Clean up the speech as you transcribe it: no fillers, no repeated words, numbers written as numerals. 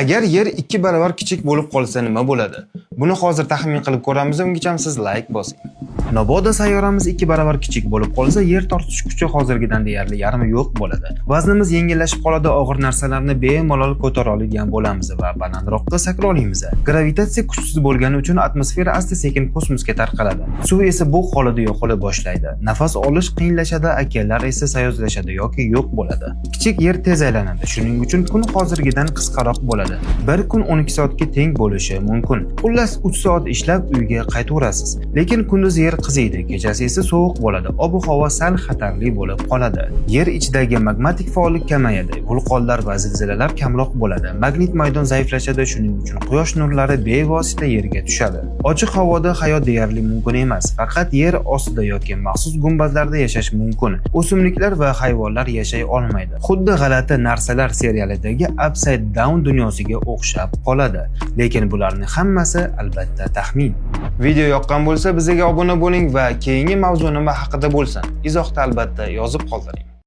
Agar yer 2 barobar kichik bo'lib qolsa nima bo'ladi? Buni hozir taxmin qilib ko'ramiz, ungacha siz like bosing. Mabodo sayyoramiz 2 barobar kichik bo'lib qolsa, yer tortish kuchi hozirgidan deyarli yarmi yo'q bo'ladi. Vaznimiz yengillashib qoladi, og'ir narsalarni bemalol ko'tara oladigan bo'lamiz va balandroqqa sakra olamiz. Gravitatsiya kuchsiz bo'lgani uchun atmosfera asta-sekin kosmosga tarqaladi. Suv esa bu holida yo'qola boshlaydi. Nafas olish qiyinlashadi, okeanlar esa sayozlashadi yoki yo'q bo'ladi. Kichik yer tez aylanadi, shuning uchun kun hozirgidan qisqaroq bo'ladi. Bir kun 12 soatga teng bo'lishi mumkin. Xullas 3 soat ishlab uyga qaytaverasiz. Lekin kunduz yer qiziydi, kechasi esa sovuq bo'ladi. Ob-havo sal xatarli bo'lib qoladi. Yer ichidagi magmatik faollik kamayadi. Vulqonlar va zilzilalar kamroq bo'ladi. Magnit maydon zaiflashadi, shuning uchun quyosh nurlari bevosita yerga tushadi. Ochiq havoda hayot deyarli mumkin emas. Faqat yer ostida yoki maxsus gumbazlarda yashash mumkin. O'simliklar va hayvonlar yashay olmaydi. Xuddi g'alati narsalar serialidagi Upside Down dunyosiga o'xshab qoladi. Lekin bularning hammasi albatta taxmin. Video yoqqan bo'lsa, bizga obuna bo'ling va keyingi mavzu nima haqida bo'lsin, izohda albatta yozib qoldiring.